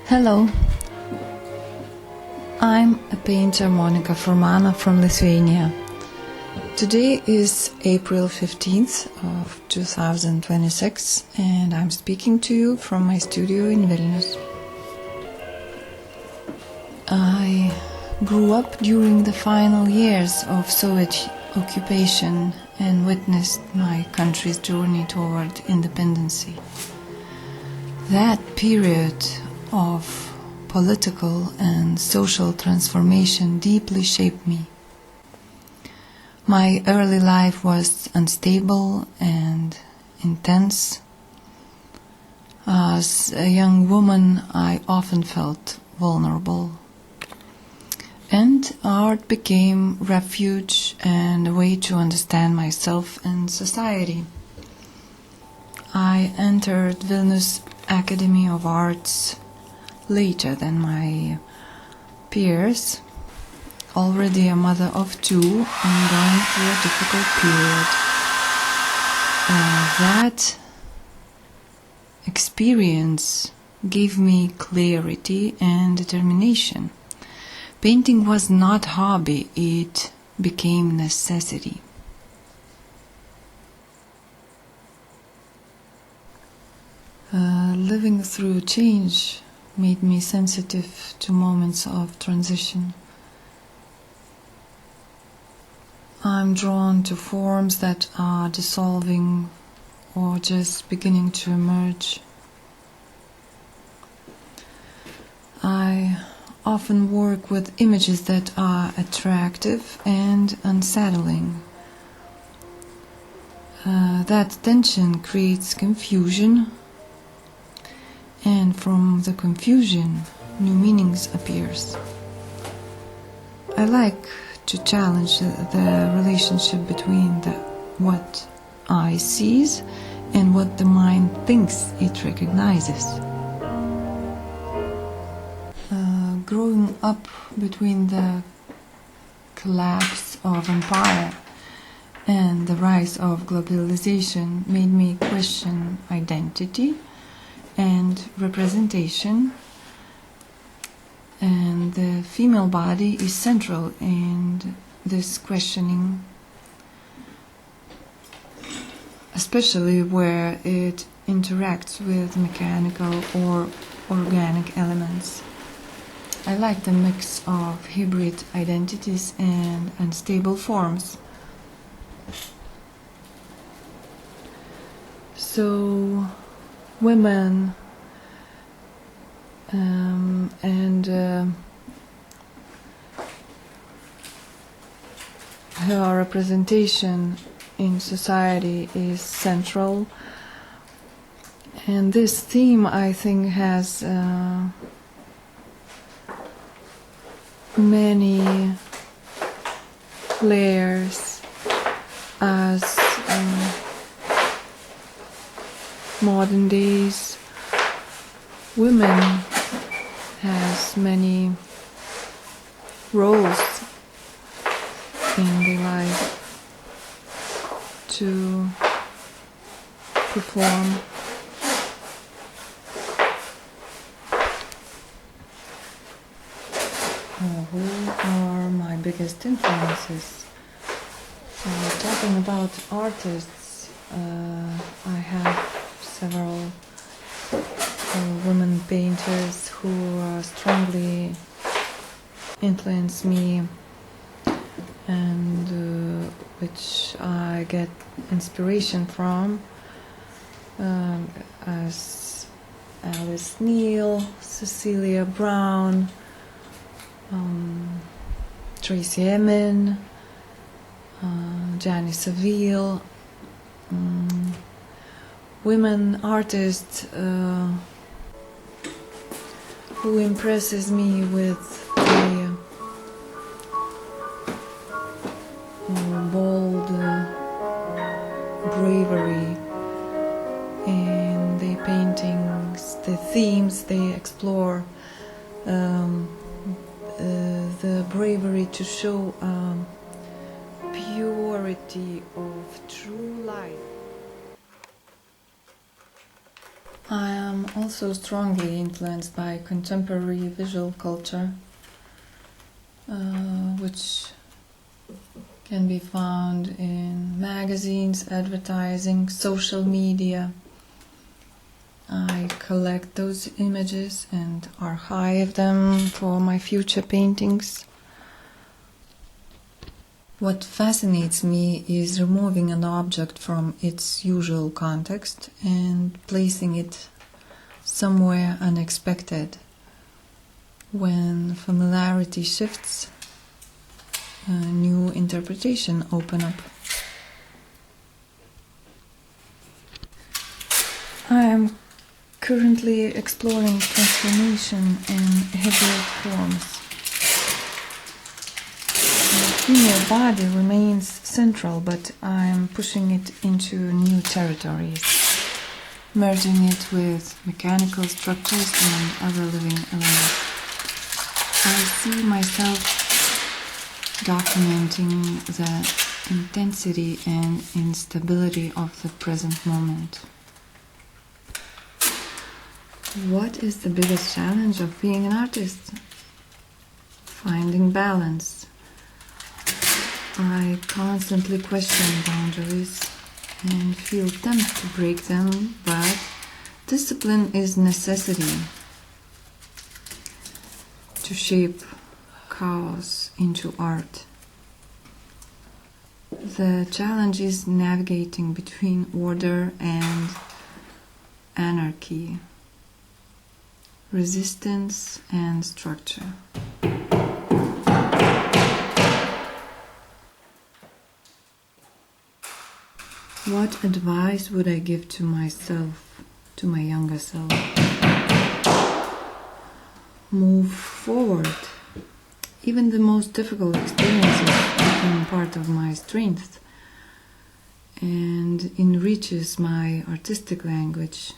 Hello, I'm a painter Monika Furmana from Lithuania. Today is April 15th of 2026 and I'm speaking to you from my studio in Vilnius. I grew up during the final years of Soviet occupation and witnessed my country's journey toward independence. That period of political and social transformation deeply shaped me. My early life was unstable and intense. As a young woman, I often felt vulnerable. And art became refuge and a way to understand myself and society. I entered Vilnius Academy of Arts later than my peers, already a mother of two and going through a difficult period. That experience gave me clarity and determination. Painting was not a hobby, it became necessity. Living through change made me sensitive to moments of transition. I'm drawn to forms that are dissolving or just beginning to emerge. I often work with images that are attractive and unsettling. That tension creates confusion, and from the confusion, new meanings appears. I like to challenge the relationship between what eye sees and what the mind thinks it recognizes. Growing up between the collapse of empire and the rise of globalization made me question identity and representation, and the female body is central in this questioning, especially where it interacts with mechanical or organic elements. I like the mix of hybrid identities and unstable forms. So women and her representation in society is central, and this theme, I think, has many layers as modern days women has many roles in their life to perform. Who are my biggest influences? Talking about artists, I have several women painters who strongly influence me and which I get inspiration from, as Alice Neal, Cecilia Brown, Tracy Emin, Gianni Saville, women artists who impresses me with the bold bravery in the paintings, the themes they explore, the bravery to show purity of true life. I am also strongly influenced by contemporary visual culture, which can be found in magazines, advertising, social media. I collect those images and archive them for my future paintings. What fascinates me is removing an object from its usual context and placing it somewhere unexpected. When familiarity shifts, a new interpretation opens up. I am currently exploring transformation in heroic forms. The female body remains central, but I am pushing it into new territories, merging it with mechanical structures and other living elements. I see myself documenting the intensity and instability of the present moment. What is the biggest challenge of being an artist? Finding balance. I constantly question boundaries and feel tempted to break them, but discipline is necessity to shape chaos into art. The challenge is navigating between order and anarchy, resistance and structure. What advice would I give to myself, to my younger self? Move forward. Even the most difficult experiences become part of my strength and enriches my artistic language.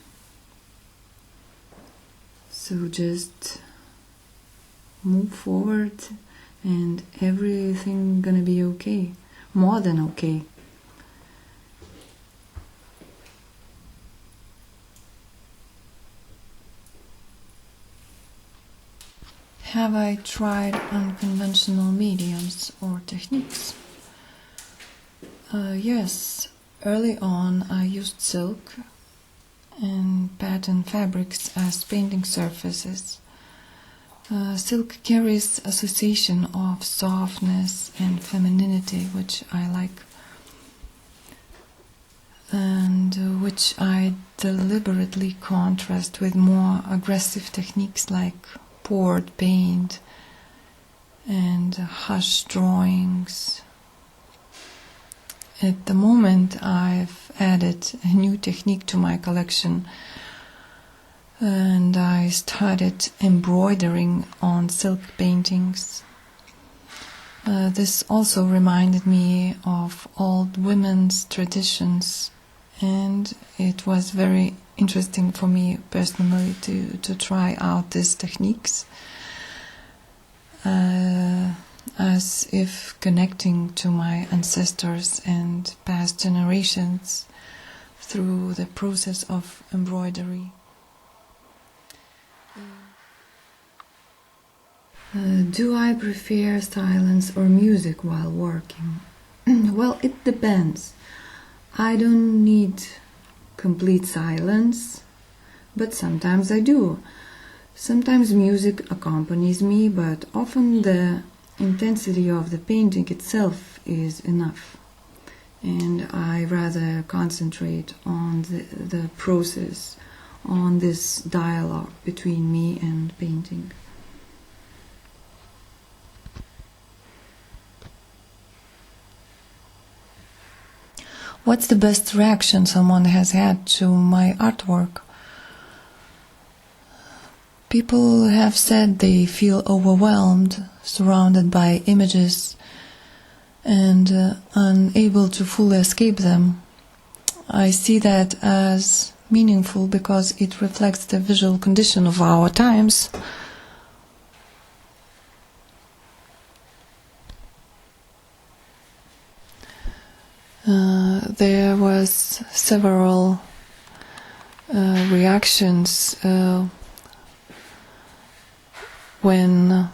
So just move forward and everything gonna be okay, more than okay. Have I tried unconventional mediums or techniques? Yes, early on I used silk and pattern fabrics as painting surfaces. Silk carries association of softness and femininity, which I like, and which I deliberately contrast with more aggressive techniques like poured paint and hush drawings. At the moment I've added a new technique to my collection and I started embroidering on silk paintings. This also reminded me of old women's traditions, and it was very interesting for me personally to try out these techniques, as if connecting to my ancestors and past generations through the process of embroidery. Do I prefer silence or music while working? Well, it depends. I don't need complete silence, but sometimes I do. Sometimes music accompanies me, but often the intensity of the painting itself is enough, and I rather concentrate on the process, on this dialogue between me and painting. What's the best reaction someone has had to my artwork? People have said they feel overwhelmed, surrounded by images, and unable to fully escape them. I see that as meaningful because it reflects the visual condition of our times. There was several reactions when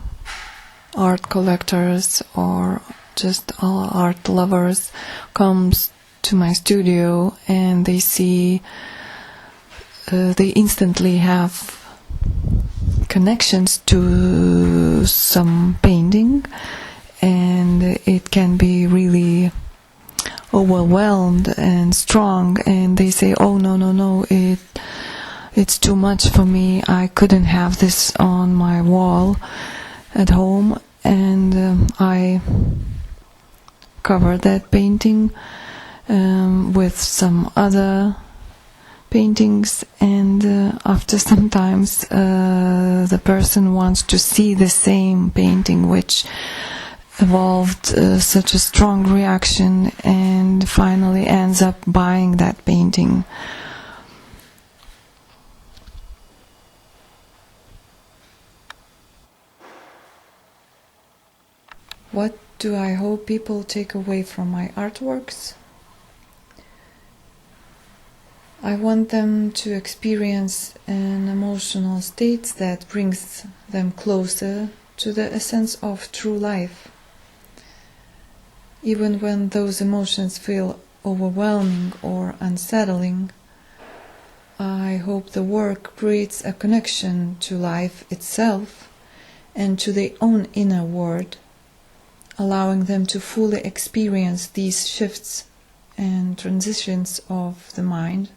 art collectors or just all art lovers comes to my studio and they see they instantly have connections to some painting, and it can be really overwhelmed and strong, and they say, oh no, it's too much for me, I couldn't have this on my wall at home. And I cover that painting with some other paintings, and after sometimes the person wants to see the same painting which evolved such a strong reaction, and finally ends up buying that painting. What do I hope people take away from my artworks? I want them to experience an emotional state that brings them closer to the essence of true life. Even when those emotions feel overwhelming or unsettling, I hope the work creates a connection to life itself and to their own inner world, allowing them to fully experience these shifts and transitions of the mind.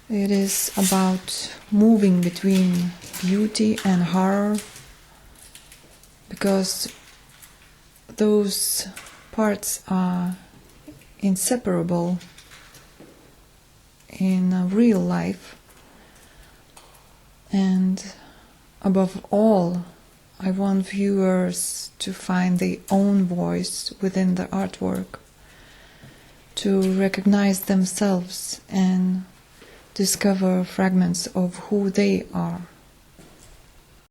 It is about moving between beauty and horror, because those parts are inseparable in real life. And above all, I want viewers to find their own voice within the artwork, to recognize themselves and discover fragments of who they are.